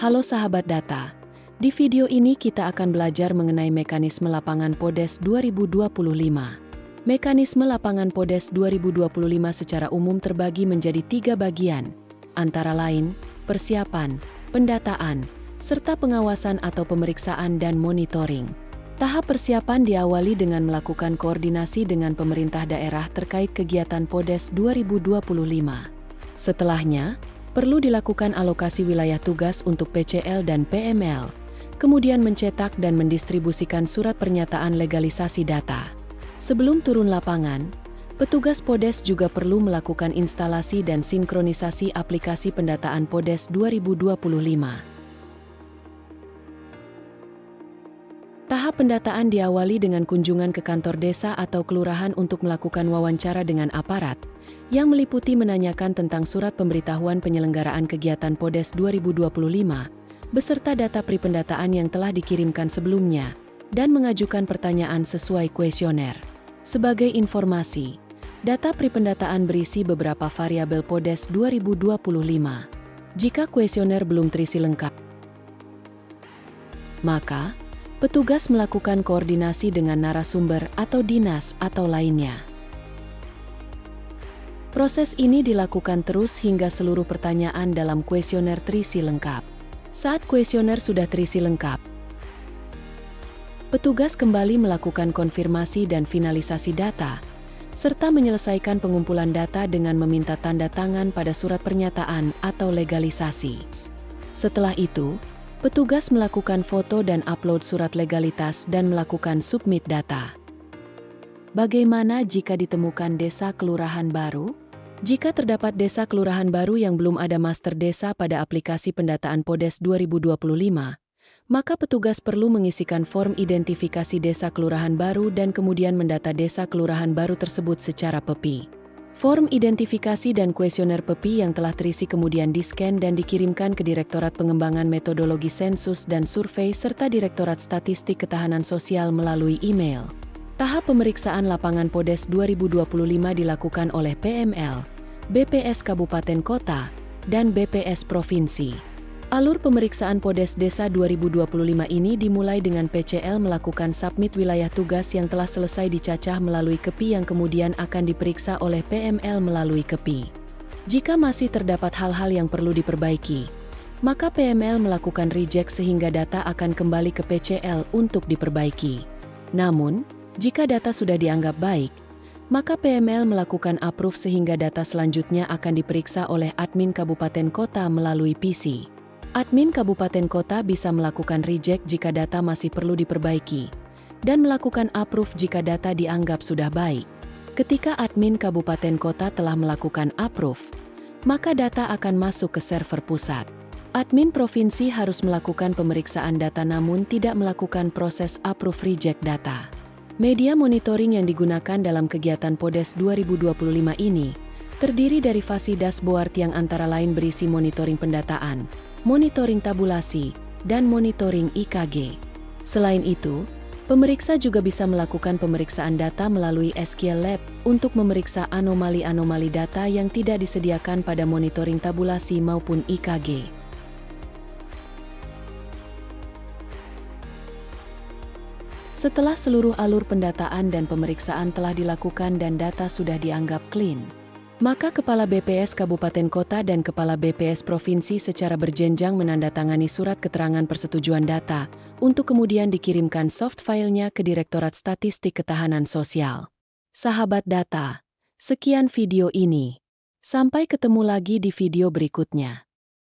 Halo sahabat data, di video ini kita akan belajar mengenai mekanisme lapangan PODES 2025. Mekanisme lapangan PODES 2025 secara umum terbagi menjadi 3 bagian, antara lain, persiapan, pendataan, serta pengawasan atau pemeriksaan dan monitoring. Tahap persiapan diawali dengan melakukan koordinasi dengan pemerintah daerah terkait kegiatan PODES 2025. Setelahnya, perlu dilakukan alokasi wilayah tugas untuk PCL dan PML, kemudian mencetak dan mendistribusikan surat pernyataan legalisasi data. Sebelum turun lapangan, petugas PODES juga perlu melakukan instalasi dan sinkronisasi aplikasi pendataan PODES 2025. Tahap pendataan diawali dengan kunjungan ke kantor desa atau kelurahan untuk melakukan wawancara dengan aparat, yang meliputi menanyakan tentang surat pemberitahuan penyelenggaraan kegiatan PODES 2025, beserta data pripendataan yang telah dikirimkan sebelumnya, dan mengajukan pertanyaan sesuai kuesioner. Sebagai informasi, data pripendataan berisi beberapa variabel PODES 2025. Jika kuesioner belum terisi lengkap, maka petugas melakukan koordinasi dengan narasumber atau dinas atau lainnya. Proses ini dilakukan terus hingga seluruh pertanyaan dalam kuesioner terisi lengkap. Saat kuesioner sudah terisi lengkap, petugas kembali melakukan konfirmasi dan finalisasi data, serta menyelesaikan pengumpulan data dengan meminta tanda tangan pada surat pernyataan atau legalisasi. Setelah itu, petugas melakukan foto dan upload surat legalitas dan melakukan submit data. Bagaimana jika ditemukan desa kelurahan baru? Jika terdapat desa kelurahan baru yang belum ada master desa pada aplikasi pendataan PODES 2025, maka petugas perlu mengisikan form identifikasi desa kelurahan baru dan kemudian mendata desa kelurahan baru tersebut secara PEPI. Form identifikasi dan kuesioner PEPI yang telah terisi kemudian di-scan dan dikirimkan ke Direktorat Pengembangan Metodologi Sensus dan Survei serta Direktorat Statistik Ketahanan Sosial melalui email. Tahap pemeriksaan lapangan PODES 2025 dilakukan oleh PML, BPS Kabupaten Kota, dan BPS Provinsi. Alur pemeriksaan PODES Desa 2025 ini dimulai dengan PCL melakukan submit wilayah tugas yang telah selesai dicacah melalui KEPI yang kemudian akan diperiksa oleh PML melalui KEPI. Jika masih terdapat hal-hal yang perlu diperbaiki, maka PML melakukan reject sehingga data akan kembali ke PCL untuk diperbaiki. Namun, jika data sudah dianggap baik, maka PML melakukan approve sehingga data selanjutnya akan diperiksa oleh admin Kabupaten Kota melalui PC. Admin Kabupaten Kota bisa melakukan reject jika data masih perlu diperbaiki, dan melakukan approve jika data dianggap sudah baik. Ketika admin Kabupaten Kota telah melakukan approve, maka data akan masuk ke server pusat. Admin Provinsi harus melakukan pemeriksaan data namun tidak melakukan proses approve reject data. Media monitoring yang digunakan dalam kegiatan PODES 2025 ini terdiri dari fasi dashboard yang antara lain berisi monitoring pendataan, monitoring tabulasi, dan monitoring IKG. Selain itu, pemeriksa juga bisa melakukan pemeriksaan data melalui SQL Lab untuk memeriksa anomali-anomali data yang tidak disediakan pada monitoring tabulasi maupun IKG. Setelah seluruh alur pendataan dan pemeriksaan telah dilakukan dan data sudah dianggap clean, maka Kepala BPS Kabupaten Kota dan Kepala BPS Provinsi secara berjenjang menandatangani surat keterangan persetujuan data untuk kemudian dikirimkan soft filenya ke Direktorat Statistik Ketahanan Sosial. Sahabat data, sekian video ini. Sampai ketemu lagi di video berikutnya.